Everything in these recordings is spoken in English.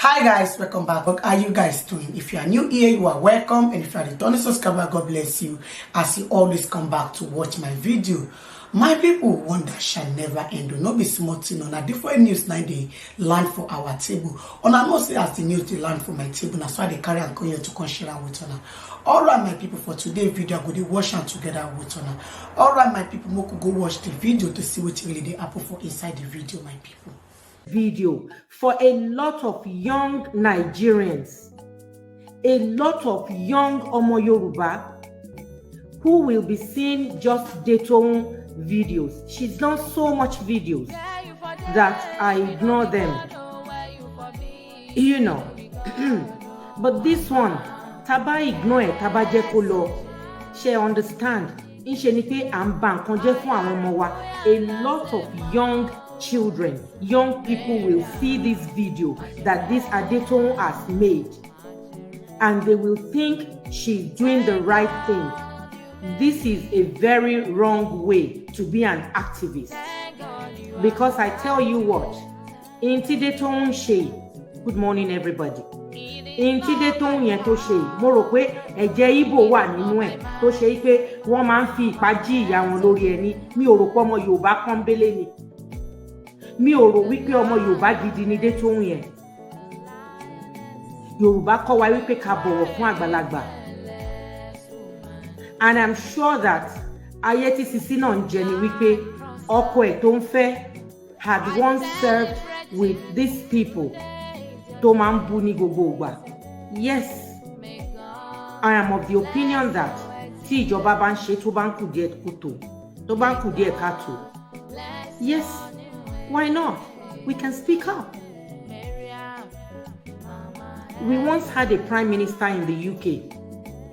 Hi guys, welcome back. How are you guys doing? If you are new here, you are welcome, and if you are returning subscriber, God bless you as you always come back to watch my video. My people, one that shall never end. Do not be smart, on a different news now they land for our table. On I must say as the news they land for my table, that's why they carry and come here to come share with honor. Alright, my people, for today's video, I go to watch them together with honor. Alright, my people, we could go watch the video to see what really they happen for inside the video, my people. Video for a lot of young Nigerians, a lot of young Omo Yoruba who will be seeing just Dayton videos. She's done so much videos that I ignore them, you know. But this one, taba ignore, taba je ko lo, she understand. In she ni pe an ba nkan je fun awon omo wa. A lot of young children, young people will see this video that this Adeton has made, and they will think she's doing the right thing. This is a very wrong way to be an activist, because I tell you what, in Tideton she, good morning everybody, in Tideton yen to she, mo rò pé ẹ̀jẹ̀ Igbo wà nínú ẹ̀ tó ṣe pé wọ́n máa ń fi ipá jí ìyá wọn lórí ẹni. Mi ò rò pé ọmọ Yorùbá pọ́nbélé ni. Mi ò rò wípé ọmọ Yorùbá gidi ni Dayton yẹn. Yorùbá kọ́ wa wípé ká bọ̀wọ̀ fún àgbàlagbà. And I'm sure that ayé tí Sisi náà ń jẹ ni wípé ọkọ ẹ̀ tó ń fẹ́ had once served with these people tó máa ń bú ní gbogbo ìgbà. Yes, I am of the opinion that tí ìjọba bá ń ṣe tó bá ń kù díẹ̀ kùtò, tó bá ń kù díẹ̀ káàtó. Yes, why not? We can speak up. We once had a prime minister in the UK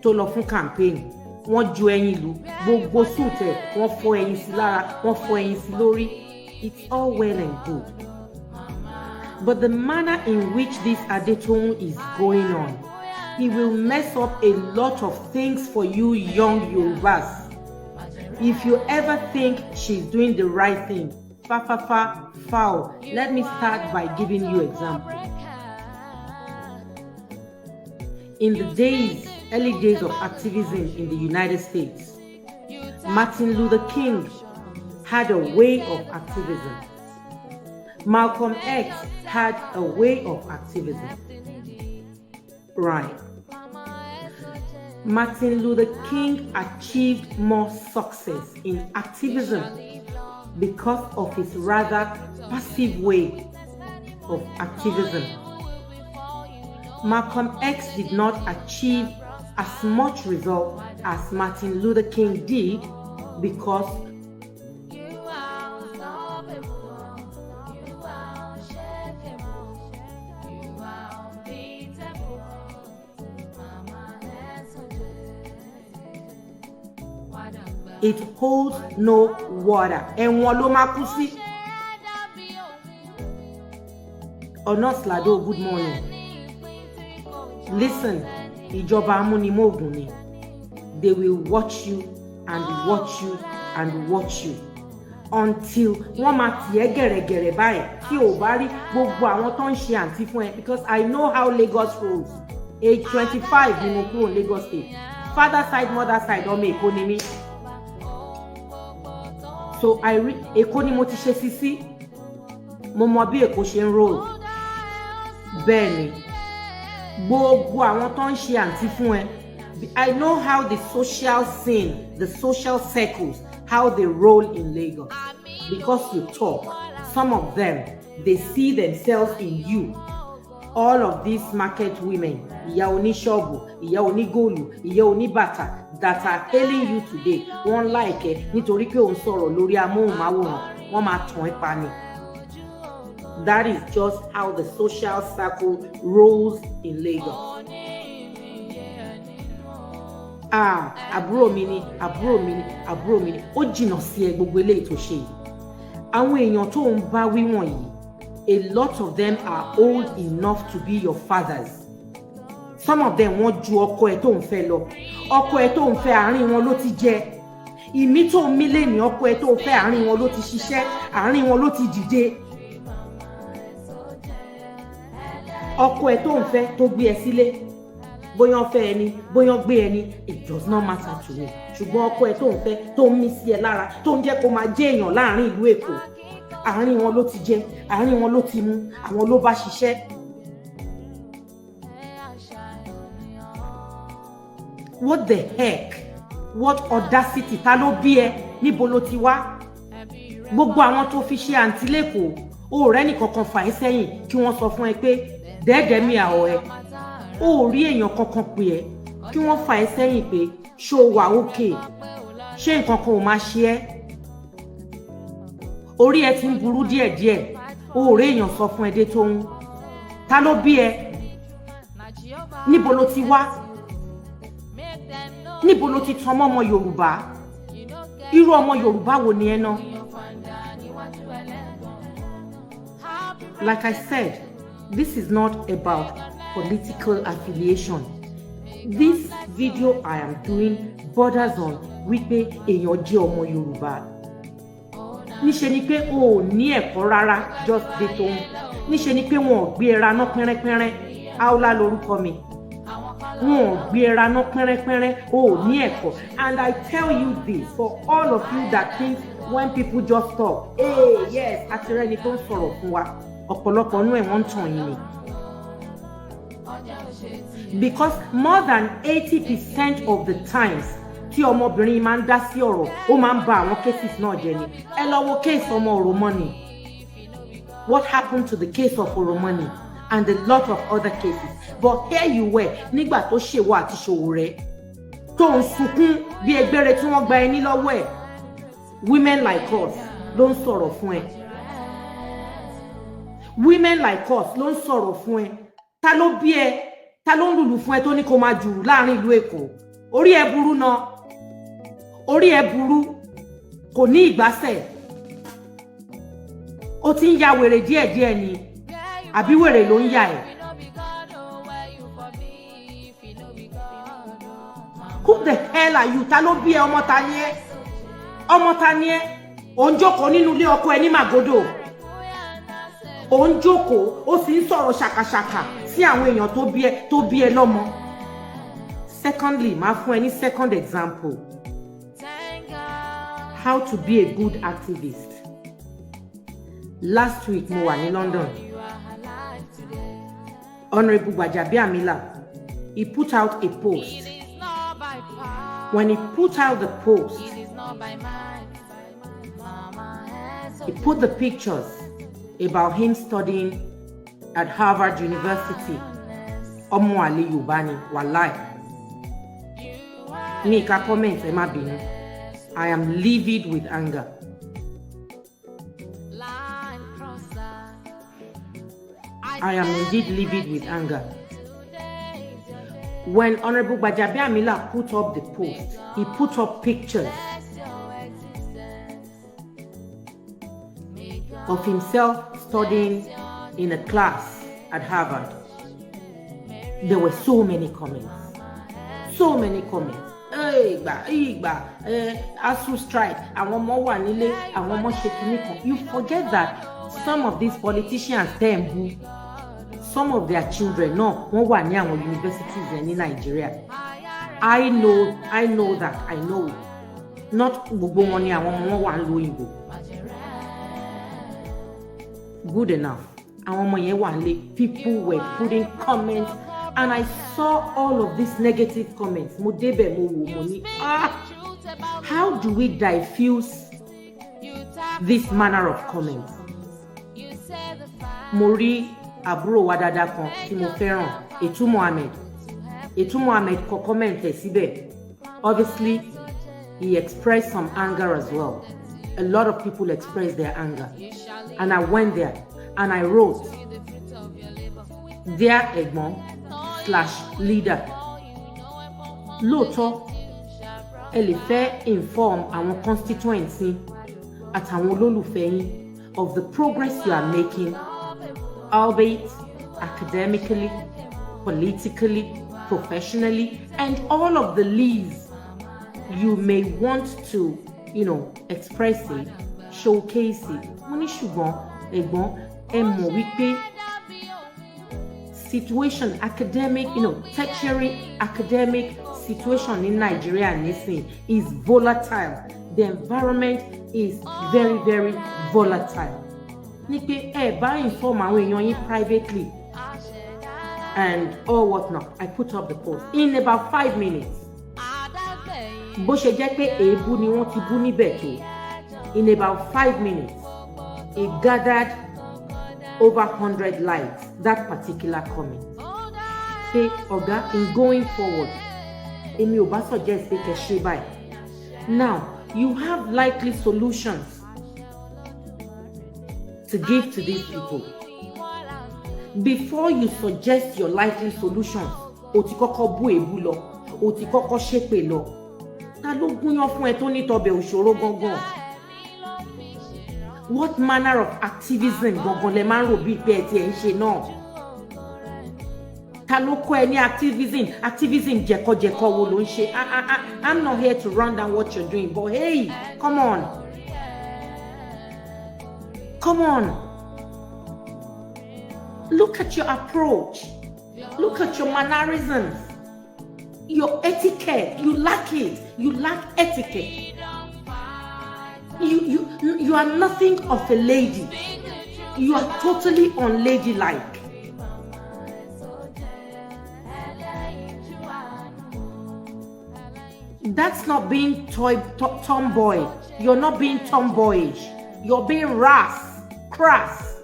tó lọ fún campaign. Wọ́n ju ẹyin lù, gbogbo suit ẹ̀, wọ́n fọ́ ẹyin sí lára, wọ́n fọ́ ẹyin sí lórí. It's all well and good. But the manner in which this Adeton is going on, he will mess up a lot of things for you young Yorubas. If you ever think she's doing the right thing, foul. Let me start by giving you example. In the early days of activism in the United States, Martin Luther King had a way of activism. Malcolm X had a way of activism. Right. Martin Luther King achieved more success in activism because of his rather passive way of activism. Malcolm X did not achieve as much result as Martin Luther King did because it holds no water. And wọ́n ló máa kú sí. Onoslado, good morning. Listen, ìjọba amúnimóògùn ni. They will watch you and watch you and watch you until wọ́n máa tì ẹ́ gẹ̀rẹ̀gẹ̀rẹ̀ báyìí tí ò bá rí gbogbo àwọn tó ń ṣe àǹtí fún ẹ. Because I know how Lagos rolls. Age 25 ni mo kúrò ní Lagos State. Father side, mother side, ọmọ Èkó ni mí. So Èkó ni mo ti ṣe Sisi. Mo mọ bí Èkó ṣe ń roll. Bẹ́ẹ̀ ni. Gbogbo àwọn tó ń ṣe àǹtí fún ẹ. I know how the social scene, the social circles, how they roll in Lagos. Because you talk, some of them, they see themselves in you. All of these market women, ìyá oníṣọ́ọ̀bù, ìyá onígòlù, ìyá oníbàtà, that are hailing you today, wọ́n like ẹ nítorí pé òun sọ̀rọ̀ lórí amóhùnmáwòrán, wọ́n máa tàn ẹ́ pa ni. That is just how the social circle rolls in Lagos. Àbúrò mi ni, ó jìnnà sí ẹ gbogbo eléyìí tó ṣe yìí. Àwọn èèyàn tó ń bá wí wọ̀nyí, a lot of them are old enough to be your fathers. Some of them wọ́n ju ọkọ ẹ̀ tó ń fẹ́ lọ. Ọkọ ẹ̀ tó ń fẹ́ àárín wọn ló ti jẹ. Ìmí tó ń mílẹ̀ ní ọkọ ẹ̀ tó ń fẹ́ àárín wọn ló ti ṣiṣẹ́, àárín wọn ló ti dìde. ọkọ ẹ tó ń fẹ́ tó gbé ẹ sílé bóyá ń fẹ́ ẹni bóyá ń gbé ẹni it does not matter to me ṣùgbọ́n ọkọ ẹ tó ń fẹ́ tó ń mí sí ẹ lára tó ń jẹ́ kó máa jẹ́ èèyàn láàrin ìlú Èkó àárín wọn ló ti jẹ àárín wọn ló ti mú àwọn ló bá ṣiṣẹ́. What the heck? What audacity? Ta ló bí ẹ? Níbo ló ti wá? Gbogbo àwọn tó fi ṣe àǹtí lẹ́kọ̀ọ́ ó rẹ́ nìkankan fà ẹ́ sẹ́yìn kí wọ́n sọ fún ẹ pé dẹ́ẹ̀dẹ́ mi àwọ̀ ẹ ó rí èèyàn kankan pè ẹ́ kí wọ́n fà ẹ́ sẹ́yìn pé ṣó wà ókè ṣé nǹkan kan ò máa ṣe ẹ́ orí ẹ ti ń burú díẹ̀díẹ̀ ó rí èèyàn sọ fún ẹ dé tó ń ta ló bí ẹ níbo ló ti wá níbo ló ti tàn mọ́ ọmọ Yorùbá irú ọmọ Yorùbá wo ni ẹ ná. Like I said, this is not about political affiliation. This video I am doing borders on wípé èèyàn jẹ́ ọmọ Yorùbá. Níṣe ni pé o ò ní ẹ̀kọ́ rárá just dé tó ń. Níṣe ni pé wọn ò gbé ẹra ná pẹ́rẹ́pẹ́rẹ́ Aula lórúkọ mi. Wọn ò gbé ẹra ná pẹ́rẹ́pẹ́rẹ́ o ò ní ẹ̀kọ́. And I tell you this for all of you that think when people just talk, hey yes, àtìrẹ́ni tó ń sọ̀rọ̀ fún wa. Ọ̀pọ̀lọpọ̀ nú ẹ̀ wọ́n ń tàn yín ni. Because more than 80% of the times tí ọmọbìnrin máa ń dá sí ọ̀rọ̀ ó máa ń ba àwọn cases náà jẹ́ ni. Ẹ lọ wo case ọmọ Oromoni. What happened to the case of Oromoni and a lot of other cases. But here you were nígbà tó ṣèwọ àti Ṣòwòrẹ́ tó ń sunkún bí ẹgbẹ́rẹ́ tí wọ́n gba ẹni lọ́wọ́ ẹ̀. Women like us ló ń sọ̀rọ̀ fún ẹ. Women like us ló ń sọ̀rọ̀ fún ẹ. Ta ló bí ẹ? Ta ló ń lùlù fún ẹ tó ní kó máa jùrù láàrin ìlú Èkó? Orí ẹ burú náà. Orí ẹ burú. Kò ní ìgbásẹ̀. Ó ti ń ya wèrè díẹ̀díẹ̀ ni. Àbí wèrè ló ń yà ẹ́? Who the hell are you? Ta ló bí ẹ? Ọmọ ta ni ẹ́? Ọmọ ta ni ẹ́? Ò ń jókòó nínú ilé ọkọ ẹ ní Màgódò. Ó ń jókòó, ó sì ń sọ̀rọ̀ ṣàkàṣàkà sí àwọn èèyàn tó bí ẹ lọ́mọ. Secondly, máa fún ẹ ní second example. How to be a good activist. Last week mo wà ní London. Honorable Gbajabiamila, he put out a post. When he put out the post, he put the pictures about him studying at Harvard University. Ọmọ àlè Yorùbá ni, wàláì. Mi ká comment ẹ má bínú. I am livid with anger. I am indeed livid with anger. When Honorable Gbajabiamila put up the post, he put up pictures of himself studying in a class at Harvard. There were so many comments. So many comments. ASU strike, àwọn ọmọ wà nílé, àwọn ọmọ ṣe kíní kan. You forget that some of these politicians tẹ̀ ń bú. Some of their children náà wọ́n wà ní àwọn universities ní Nigeria. I know that. I know it. Not gbogbo wọn ni àwọn ọmọ wọn wà ń lo òyìnbó. Good enough. Àwọn ọmọ yẹn wà nílé. People were putting comments and I saw all of these negative comments. Mo débẹ̀ mo wò mo ní how do we diffuse this manner of comments? Mo rí àbúrò wa dáadáa kan tí mo fẹ́ràn, Etu Mohammed kọ comment ẹ̀ síbẹ̀. Obviously, he expressed some anger as well. A lot of people expressed their anger. And I went there and I wrote, Dear Ẹ̀gbọ́n/leader, lóòótọ́ ẹ lè fẹ́ inform àwọn constituents yín àtàwọn olólùfẹ́ yín of the progress you are making, albeit academically, politically, professionally, and all of the leads you may want to, express it, showcase it. Mo ní ṣùgbọ́n ẹ̀gbọ́n ẹ mọ̀ wípé situation, academic, tertiary academic situation in Nigeria and Nisin is volatile. The environment is very, very volatile. Nipe buy inform privately and all whatnot. I put up the post in about 5 minutes. Bó ṣe jẹ́ pé èébú ni wọ́n ti bú níbẹ̀ tó. In about 5 minutes, it gathered over 100 likes, that particular comment. Say, Oga, in going forward, Emi ò bá suggest pé kẹ́ ṣe báyìí. Now, you have likely solutions to give to these people. Before you suggest your likely solutions, o ti kọ́kọ́ bú èébú lọ, o ti kọ́kọ́ ṣépè lọ. Ta ló gúnyán fún ẹ tó ní tọbẹ̀ òṣòro gangan? What manner of activism gangan lẹ máa ń rò bí pé ẹ ti ẹ̀ ń ṣe náà? Ta ló kọ́ ẹ ní activism jẹ̀kọ̀jẹ̀kọ̀ wo ló ń ṣe? I'm not here to run down what you're doing, but hey, come on. Come on. Look at your approach. Look at your mannerisms. Your etiquette, you lack it. You lack etiquette. You are nothing of a lady. You are totally unladylike. That's not being tomboy. You're not being tomboyish. You're being crass,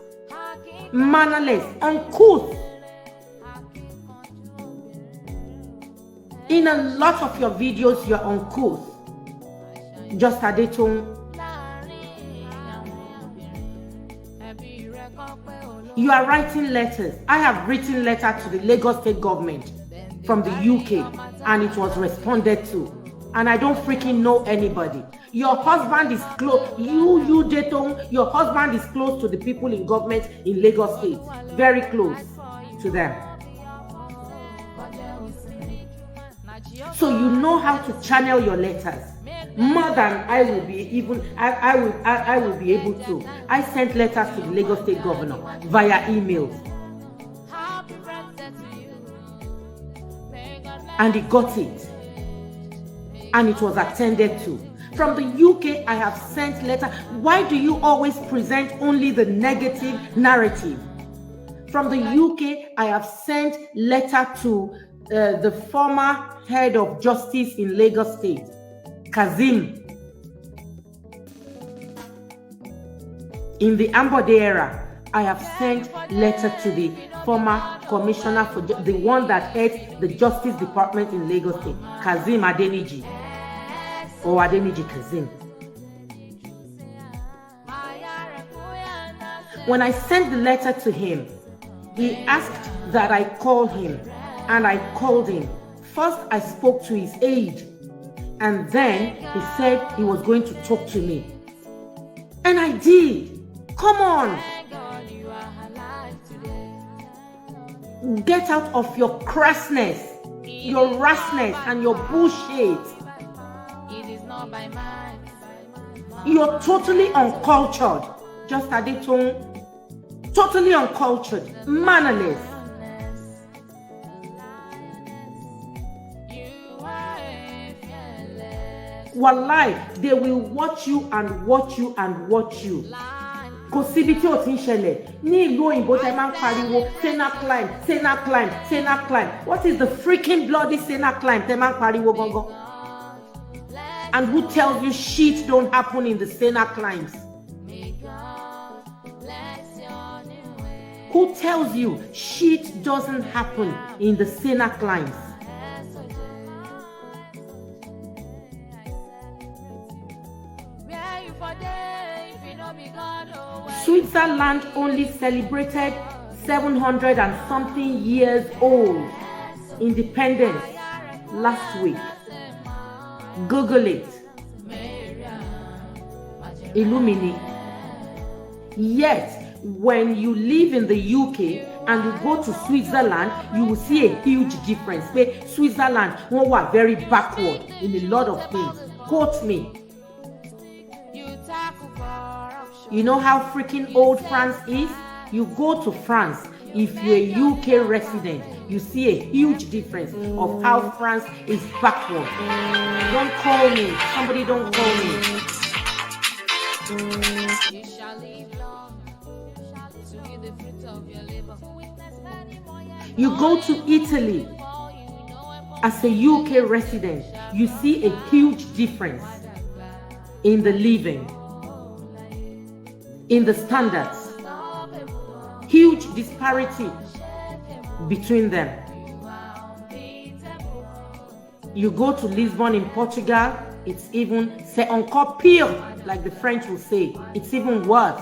mannerless, uncouth. In a lot of your videos, you're uncouth. Just a day. You are writing letters. I have written letter to the Lagos State government from the UK, and it was responded to. And I don't freaking know anybody. Your husband is close. You Detong, your husband is close to the people in government in Lagos State. Very close to them. So you know how to channel your letters more than I will be I will be able to. I sent letters to the Lagos State governor via emails, and he got it, and it was attended to. From the UK, I have sent letters. Why do you always present only the negative narrative? From the UK, I have sent letter to the former head of justice in Lagos State, Kazim. In the Ambode era, I have sent letter to the former commissioner for the one that heads the Justice Department in Lagos State, Kazim Adeniji, or Adeniji Kazim. When I sent the letter to him, he asked that I call him, and I called him. First, I spoke to his aide, and then he said he was going to talk to me. And I did. Come on. Get out of your crassness, your rassness, and your bullshit. You're totally uncultured. Just a little. Totally uncultured, mannerless. Wallahi, they will watch you and watch you and watch you. Kò síbi tí ó ti ń ṣẹlẹ̀ ní ìlú òyìnbó tẹ́ máa ń pariwo Sena climb, Sena climb, Sena climb. What is the freaking bloody Sena climb tẹ́ máa ń pariwo gangan? And who tells you shit don't happen in the Sena climbs? Who tells you shit doesn't happen in the Sena climbs? Switzerland only celebrated 700 and something years old independence last week. Google it. Illumini. Yet, when you live in the UK and you go to Switzerland, you will see a huge difference. Switzerland were very backward in a lot of things. Quote me. You know how freaking old France is? You go to France, if you're a UK resident, you see a huge difference of how France is backward. Don't call me. Somebody don't call me. You go to Italy as a UK resident, you see a huge difference in the living, in the standards, huge disparity between them. You go to Lisbon in Portugal, it's even, c'est encore pire, like the French will say, it's even worse.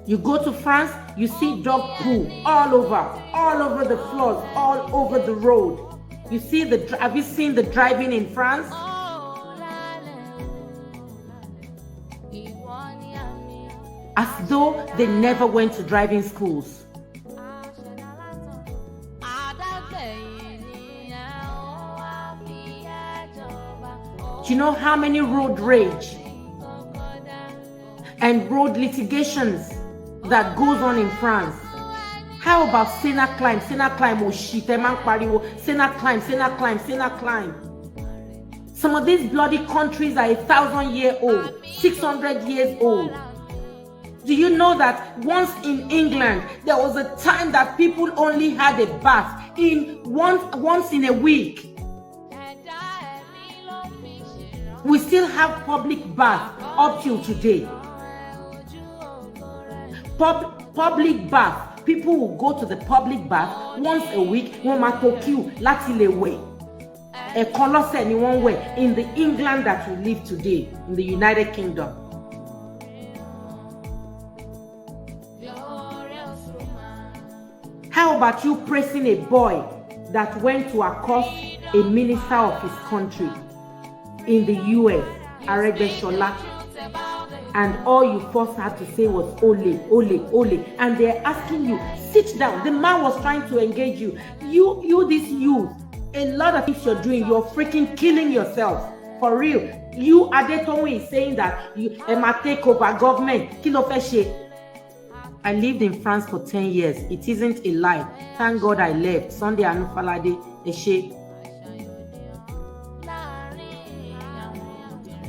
You go to France, you see dog poo all over the floors, all over the road. You see have you seen the driving in France? As though they never went to driving schools. Do you know how many road rage and road litigations that goes on in France? How about Sena climb, oh shit, Sena climb. Some of these bloody countries are 1,000-year-old, 600 years old. Do you know that once in England, there was a time that people only had a bath once in a week? We still have public bath up till today. Public bath. People will go to the public bath once a week. Wọ́n máa tó queue láti lè wẹ̀. Ẹ̀kan lọ́sẹ̀ ni wọ́n wẹ̀ in the England that we live today, in the United Kingdom. How about you praising a boy that went to accost a minister of his country in the US, Aregbesola? And all you first had to say was ole, and they're asking you, sit down. The man was trying to engage you. This youth, a lot of things you're doing, you're freaking killing yourself. For real. You, Adetomo, is saying that you might take over government. I lived in France for 10 years. It isn't a lie. Thank God I left. Sunday Anufalade, Eshe.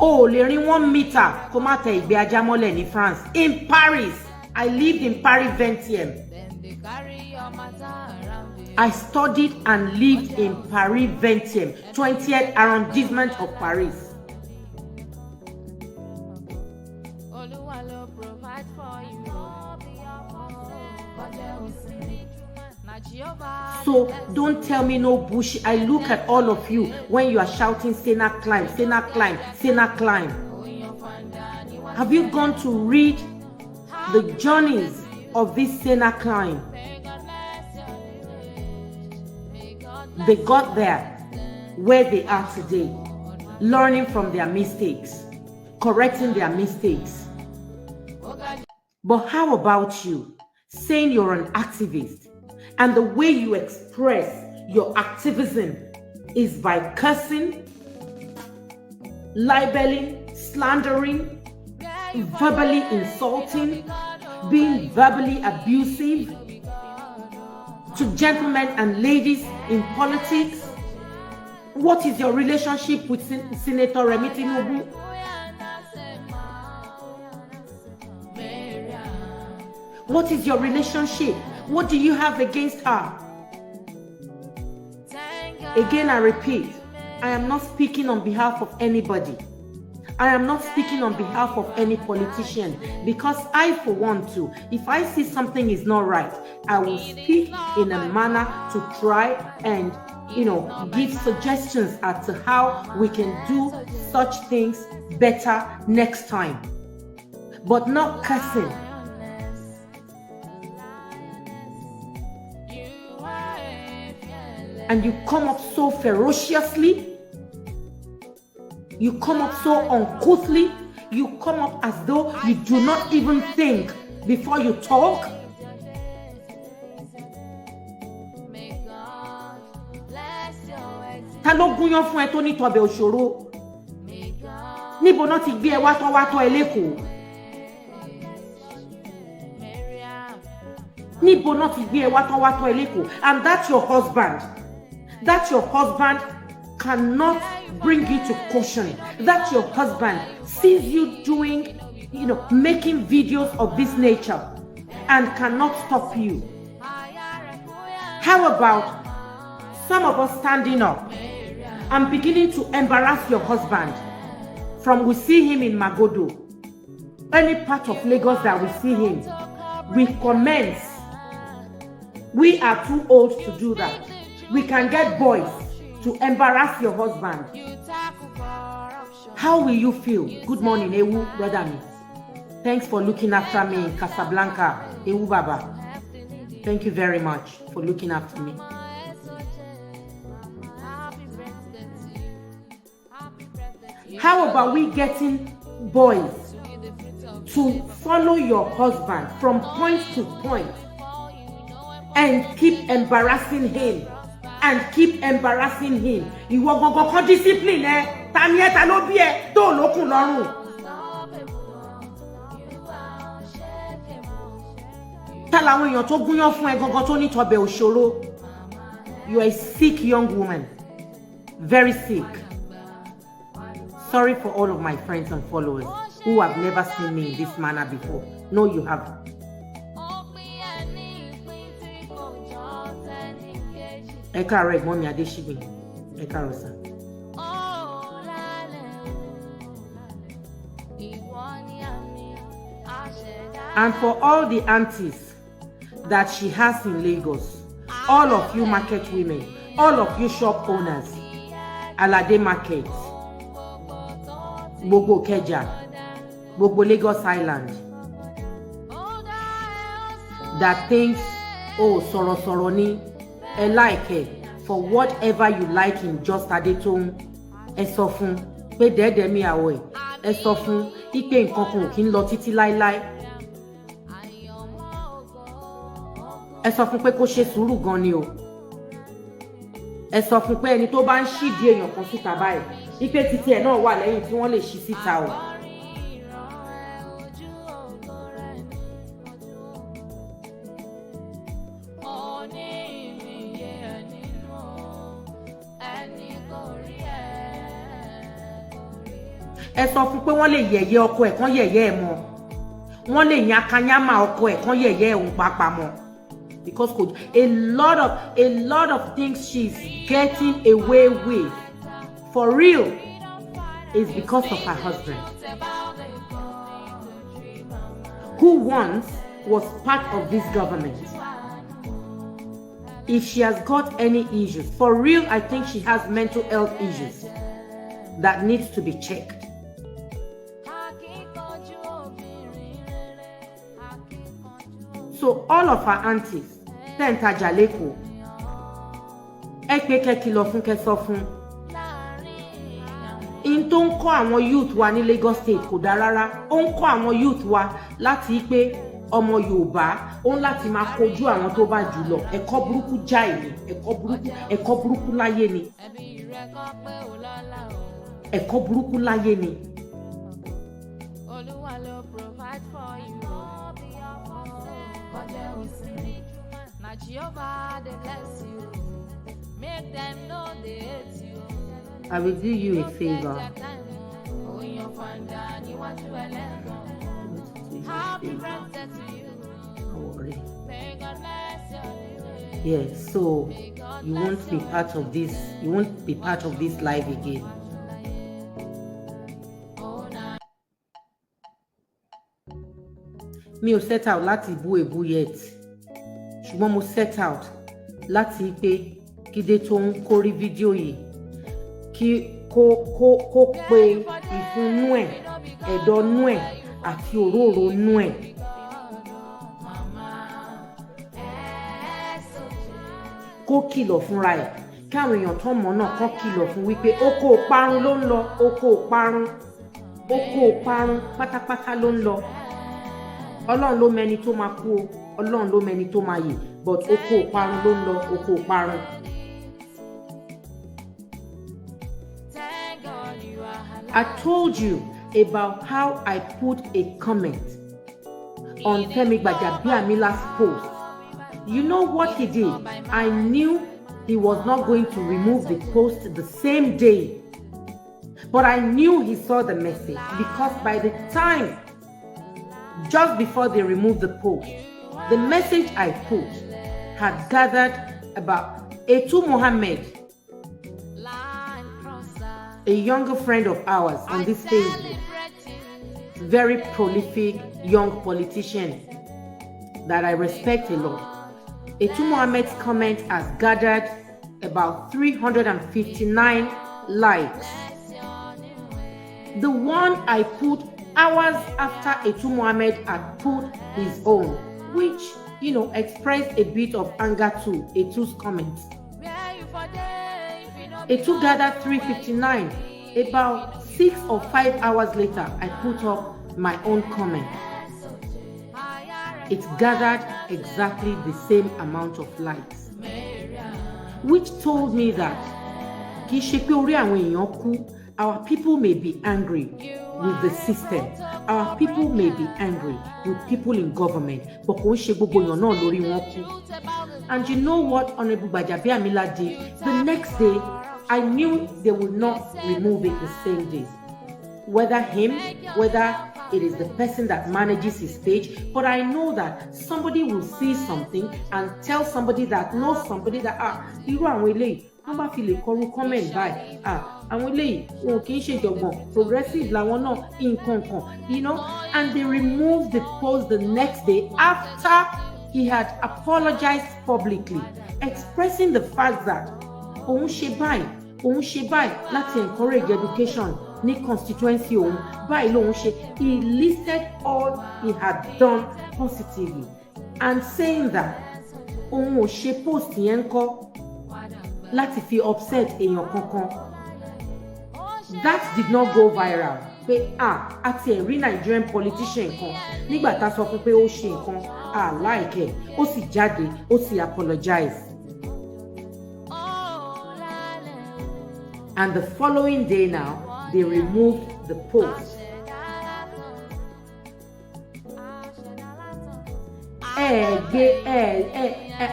Oh, lè rí 1 meter kó má tẹ ìgbé ajá mọ́lẹ̀ ní France. In Paris, I lived in Paris 20th. I studied and lived in Paris 20th arrondissement of Paris. So don't tell me no bullshit. I look at all of you when you are shouting Sena climb, Sena climb, Sena climb. Have you gone to read the journeys of this Sena climb? They got there where they are today, learning from their mistakes, correcting their mistakes. But how about you, saying you're an activist, and the way you express your activism is by cursing, libeling, slandering, verbally insulting, being verbally abusive to gentlemen and ladies in politics? What is your relationship with Senator Remi Tinubu? What is your relationship? What do you have against her? Again, I repeat, I am not speaking on behalf of anybody. I am not speaking on behalf of any politician, because I, for one, too, if I see something is not right, I will speak in a manner to try and, give suggestions as to how we can do such things better next time. But not cursing. And you come up so ferociously, you come up so uncouthly, you come up as though you do not even think before you talk. Ta ló gúnyán fún ẹ tó ní tọbẹ̀ òṣòro? Níbo náà ti gbé ẹ wá tán ẹ lÉkòó? Níbo náà ti gbé ẹ wá tán ẹ lẹ́kọ̀ọ́, and that's your husband. That your husband cannot bring you to caution. That your husband sees you doing, making videos of this nature and cannot stop you. How about some of us standing up and beginning to embarrass your husband? From we see him in Magodo, any part of Lagos that we see him, we commence. We are too old to do that. We can get boys to embarrass your husband. How will you feel? Good morning, Ewu, brother me. Thanks for looking after me in Casablanca, Ewu Baba. Thank you very much for looking after me. How about we getting boys to follow your husband from point to point and keep embarrassing him and keep embarrassing him? Ìwọ gangan kan discipline ẹ, ta ni ẹ, ta ló bí ẹ tó lókun lọ́rùn. Ta làwọn èèyàn tó gúnyán fún ẹ gangan tó ní tọbẹ̀ òṣòro. You are a sick young woman, very sick. Sorry for all of my friends and followers who have never seen me in this manner before. No, you haven't. Ẹ káàárọ̀ ẹ̀gbọ́n mi Adéṣígbìn. Ẹ káàárọ̀ sà. And for all the aunties that she has in Lagos, all of you market women, all of you shop owners, Alade Market, Gbogbo Keja, Gbogbo Lagos Island, that thinks, oh, sọ̀rọ̀sọ̀rọ̀ ni, ẹ like it, for whatever you like in Just Adetoun, ẹ sọ fún pé dẹ́ẹ̀dẹ́ mi àwọ̀ ẹ sọ fún ipe nǹkan kan ò kí ń lọ títí láíláí. Ẹ sọ fún pé kó ṣe sùúrù gan ni o. Ẹ sọ fún pé ẹni tó bá ń ṣídìí èèyàn kan síta báyìí, ipe títí ẹ̀ náà wà lẹ́yìn tí wọ́n lè ṣí síta o. Ẹ sọ fún pé wọ́n lè yẹ̀yẹ́ ọkọ ẹ̀ kán yẹ̀yẹ́ ẹ̀ mọ́. Wọ́n lè yan akanyama ọkọ ẹ̀ kán yẹ̀yẹ́ òun pàápàá mọ́. Because a lot of things she's getting away with, for real, is because of her husband, who once was part of this government. If she has got any issues, for real, I think she has mental health issues that needs to be checked. So all of her aunties, tentaja leko, ẹ pé kẹ́ kìlọ̀ fún kẹ́ sọ fún. In tó ń kọ́ àwọn youth wa ní Lagos State kò dá rárá. Ó ń kọ́ àwọn youth wa láti pé ọmọ Yorùbá ó ń láti máa kojú àwọn tó bá jù lọ. Ẹ̀kọ́ burúkú jáì ni, ẹ̀kọ́ burúkú láyé ni. Ẹ̀kọ́ burúkú láyé ni. I will do you a favor. Yes, so you won't be part of this. You won't be part of this live again. Mi ò set out láti bú èbú yet. Ṣùgbọ́n mo set out láti pé kídé tó ń kórí fídíò yìí kí kó pe ìfúnnú ẹ̀, ẹ̀dọ̀nú ẹ̀ àti òróró nú ẹ̀. Kó kìlọ̀ fúnra ẹ̀, kí àwọn èèyàn tó mọ̀ náà kó kìlọ̀ fún wípé oko parun ló ń lọ, oko parun pátápátá ló ń lọ. Ọlọ́run ló mẹni tó máa kú o, Ọlọ́run ló mẹni tó máa yè, but oko parun ló ń lọ, oko parun. I told you about how I put a comment on Femi Gbajabiamila's post You know what he did? I knew he was not going to remove the post the same day. But I knew he saw the message because by the time, just before they removed the post, the message I put had gathered about Etu Mohammed, a younger friend of ours on this Facebook, very prolific young politician that I respect a lot. Etu Mohammed's comment has gathered about 359 likes. The one I put hours after Etu Mohammed had put his own, which, expressed a bit of anger to Etu's comments. Etu gathered 359. About 6 or 5 hours later, I put up my own comment. It gathered exactly the same amount of likes, which told me that our people may be angry with the system. Our people may be angry with people in government. And you know what Honorable Gbajabiamila did? The next day, I knew they would not remove it the same day. Whether him, whether it is the person that manages his page, but I know that somebody will see something and tell somebody that knows somebody that wọ́n fi lè kọrú comment báyìí àwọn eléyìí wọn kì í ṣe jọ̀gbọ̀n progressive làwọn náà nǹkan and they removed the post the next day after he had apologized publicly, expressing the fact that òun ṣe báyìí láti encourage education ní constituency òun báyìí lòun ṣe. He listed all he had done positively and saying that òun ò ṣe post yẹn kọ́ láti fi upset èèyàn kankan. That did not go viral. Pé àti ẹ̀rí Nigerian politician kan nígbà tá a sọ fún pé ó ṣe nǹkan like ẹ̀ ó sì jáde ó sì apologize. And the following day now, they removed the post.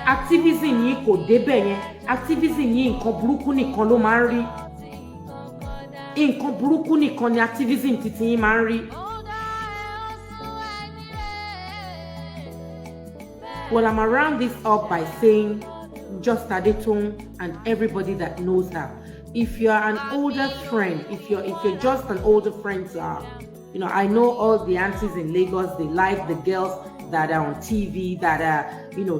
Activism yìí kò débẹ̀ yẹn. Activism yìí nǹkan burúkú nìkan ló máa ń rí. Nǹkan burúkú nìkan ni activism titi yín máa ń rí. Well, I'm around this up by saying just Adetun and everybody that knows her. If you're an older friend, if you're just an older friend to her, I know all the aunties in Lagos, they like the girls that are on TV, that are,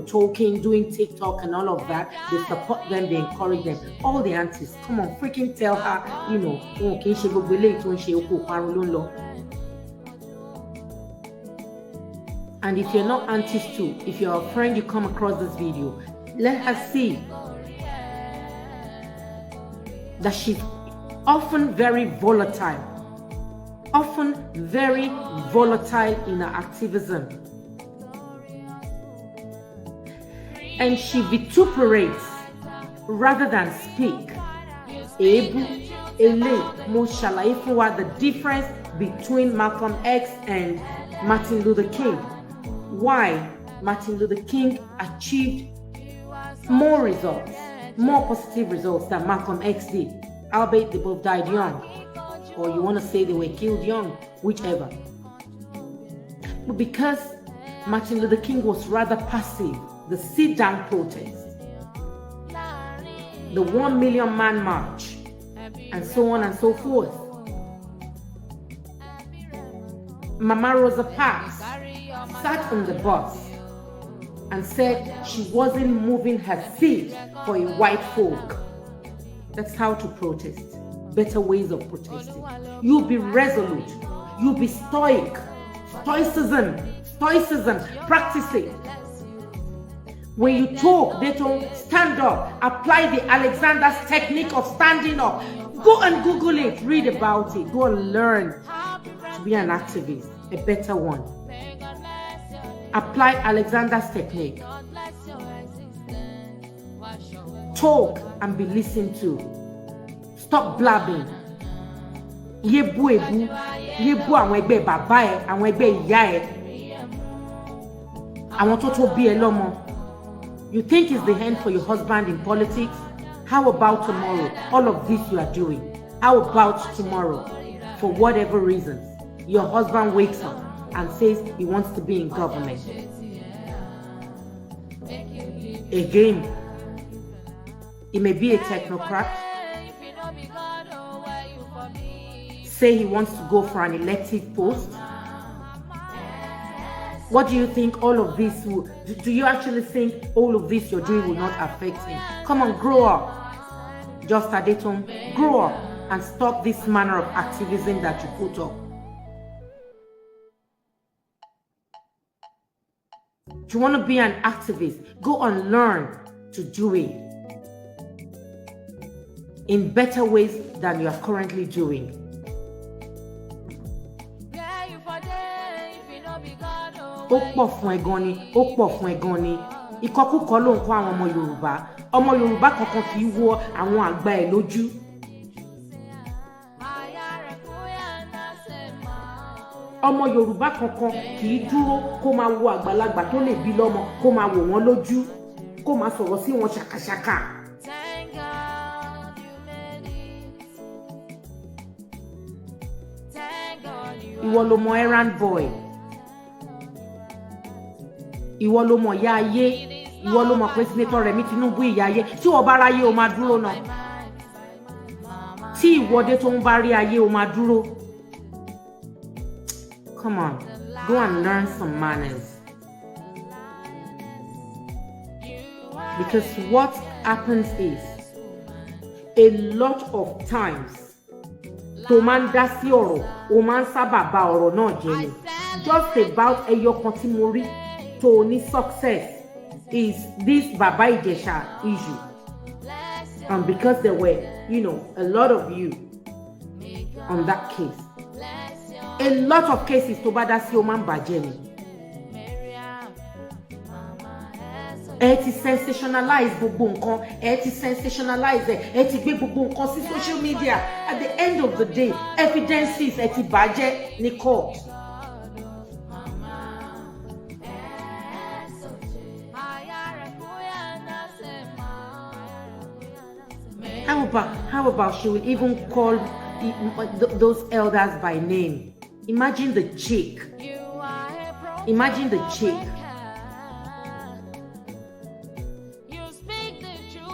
talking, doing TikTok and all of that. They support them, they encourage them. All the aunties, come on, freaking tell her, and if you're not aunties too, if you're a friend, you come across this video, let her see that she's often very volatile in her activism. And she vituperates rather than speak. The difference between Malcolm X and Martin Luther King. Why Martin Luther King achieved more results, more positive results than Malcolm X did, albeit they both died young. Or you want to say they were killed young, whichever. But because Martin Luther King was rather passive, the sit-down protest, the 1 million man march, and so on and so forth. Mama Rosa Parks sat on the bus and said she wasn't moving her feet for a white folk. That's how to protest. Better ways of protesting. You'll be resolute. You'll be stoic. Stoicism, practice it. When you talk, they don't stand up. Apply the Alexander's technique of standing up. Go and Google it. Read about it. Go and learn to be an activist, a better one. Apply Alexander's technique. Talk and be listened to. Stop blabbing. Yebu àwọn ẹgbẹ́ bàbá ẹ, àwọn ẹgbẹ́ ìyá ẹ, àwọn tó tó bí ẹ lọ́mọ. You think it's the end for your husband in politics? How about tomorrow? All of this you are doing. How about tomorrow? For whatever reasons, your husband wakes up and says he wants to be in government. Again, he may be a technocrat, say he wants to go for an elective post. What do you think all of this will, do you actually think all of this you're doing will not affect him? Come on, grow up. Just Adeton, grow up and stop this manner of activism that you put up. Do you want to be an activist? Go and learn to do it in better ways than you are currently doing. Ó pọ̀ fún ẹ gan ni, ó pọ̀ fún ẹ gan ni. Ìkọkúkọ ló ń kọ́ àwọn ọmọ Yorùbá. Ọmọ Yorùbá kankan kì í wọ àwọn àgbà ẹ̀ lójú. Ọmọ Yorùbá kankan kì í dúró kó máa wo àgbàlagbà tó lè bí lọ́mọ kó máa wò wọ́n lójú kó máa sọ̀rọ̀ sí wọn ṣàkàṣàkà. Ìwọ ló mọ errand boy. Ìwọ ló mọ ìyá ayé. Ìwọ ló mọ pé Senator Remi Tinubu ìyá ayé. Tí o bá ráyé o máa dúró náà. Tí ìwọ́dé tó ń bá rí ayé o máa dúró. Come on, go and learn some manners. Because what happens is, a lot of times, tó máa ń dá sí ọ̀rọ̀, ó máa ń sábà bà ọ̀rọ̀ náà jẹ́ ni. Just about ẹyọ kan tí mo rí tó ní success is this Baba Ijesha issue. And because there were, a lot of you on that case. A lot of cases tó bá dá sí ó máa ń bàjẹ́ ni. Ẹ ti sensationalize gbogbo nǹkan, ẹ ti sensationalize ẹ ti gbé gbogbo nǹkan sí social media. At the end of the day, evidences ẹ ti bàjẹ́ ní court. How about she will even call those elders by name? Imagine the chick. Imagine the chick.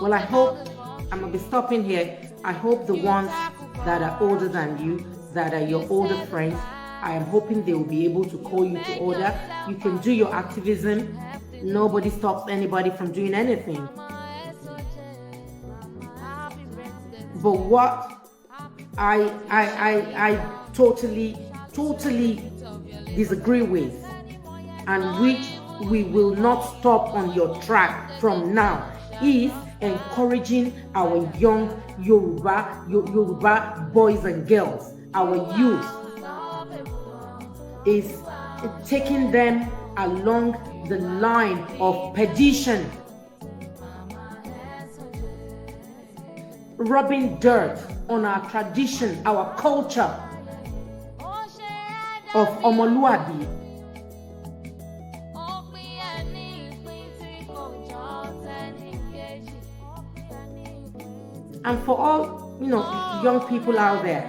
Well, I hope, I'm going to be stopping here. I hope the ones that are older than you, that are your older friends, I am hoping they will be able to call you to order. You can do your activism. Nobody stops anybody from doing anything. But what I totally disagree with, and which we will not stop on your track from now, is encouraging our young Yoruba boys and girls, our youth, is taking them along the line of perdition, rubbing dirt on our tradition, our culture of Omoluabi. And for all, young people out there,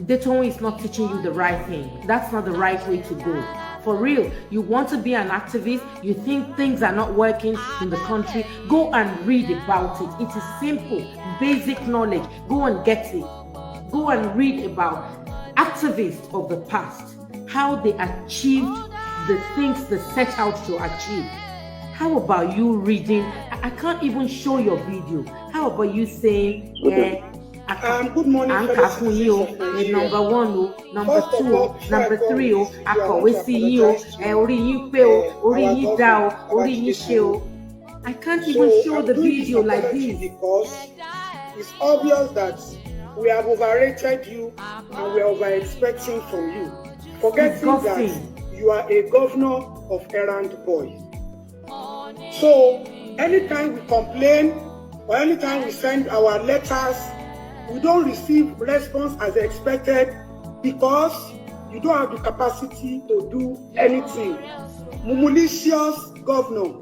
Dayton is not teaching you the right thing. That's not the right way to go. For real, you want to be an activist, you think things are not working in the country, go and read about it. It is simple, basic knowledge. Go and get it. Go and read about activists of the past, how they achieved the things they set out to achieve. How about you reading? I can't even show your video. How about you saying, good morning, number one, number two, number three, I can't even show the video like this. Because it's obvious that we have overrated you and we are over-expecting from you. Forgetting that you are a governor of errand boys. So, anytime we complain or anytime we send our letters, we don't receive response as expected because you don't have the capacity to do anything. Malicious governor,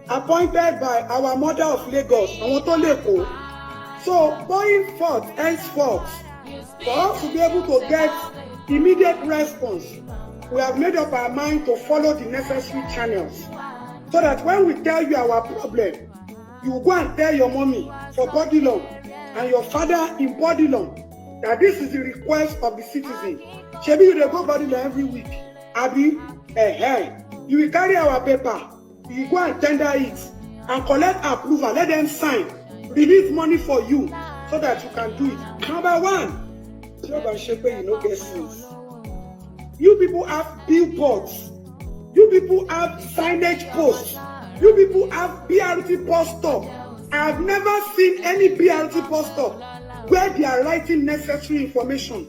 appointed by our mother of Lagos, àwọn tó Leko. So going forth, henceforth, for us to be able to get immediate response, we have made up our mind to follow the necessary channels, so that when we tell you our problem, you go and tell your mommy for Bodilon and your father in Bodilon that this is the request of the citizen. Shebi you dey go Bodilon every week, abi? You will carry our paper, you go and tender it and collect approval, let them sign, release money for you so that you can do it. Number one, job and shape you no get sense. You people have billboards. You people have signage posts. You people have BRT post stop. I have never seen any BRT post stop where they are writing necessary information.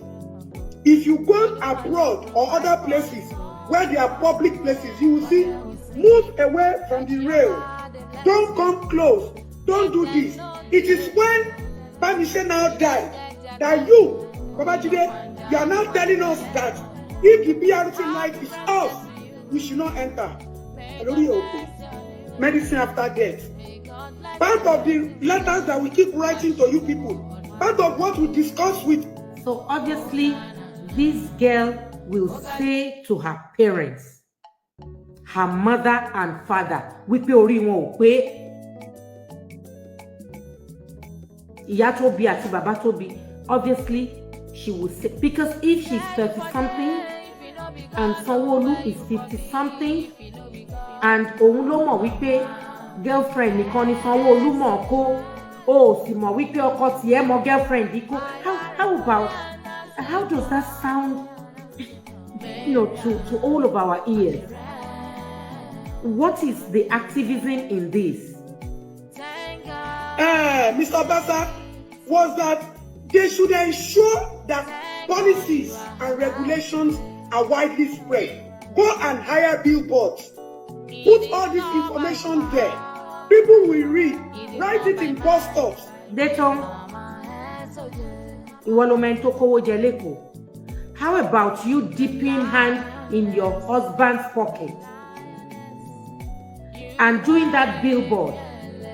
If you go abroad or other places where they are public places, you will see, move away from the rail. Don't come close. Don't do this. It is when Bamise now died that you, Babajide, you are now telling us that if the BRT light is off, we should not enter. Medicine after death. Part of the letters that we keep writing to you people, part of what we discuss with. So obviously, this girl will say to her parents, her mother and father, wípé orí wọn ò pé, ìyá tó bí àti bàbá tó bí. Obviously, she will say, because if she's 30-something and Sanwo-Olu is 50-something, and òun ló mọ̀ wípé girlfriend nìkan ni Sanwo-Olu mọ̀ kó, ó sì mọ̀ wípé ọkọ tiẹ̀ mọ̀ girlfriend yìí kó. How does that sound, to all of our ears? What is the activism in this? Mr. Basa, was that they should ensure that policies and regulations are widely spread. Go and hire billboards. Put all this information there. People will read. Write it in bus stops. How about you dipping hand in your husband's pocket and doing that billboard?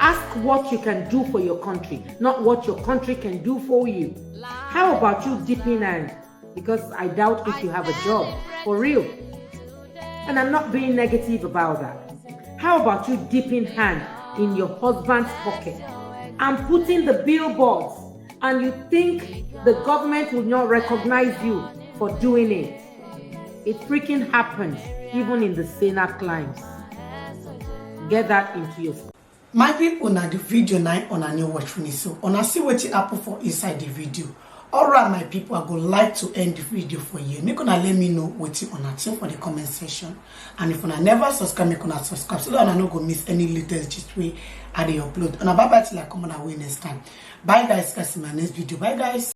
Ask what you can do for your country, not what your country can do for you. How about you dipping hand? Because I doubt if you have a job, for real. And I'm not being negative about that. How about you dipping hand in your husband's pocket and putting the billboards, and you think the government will not recognize you for doing it? It freaking happens even in the saner climes. Get that into your... My people, now the video now on a new watch finish, so on a see what you happen for inside the video. Alright, my people, I would like to end the video for you. Make gonna let me know what you wanna think for the comment section, and if you never subscribe, make gonna subscribe so that I don't go miss any latest gist way I upload. And bye bye till I come on away next time. Bye guys, in my next video. Bye guys.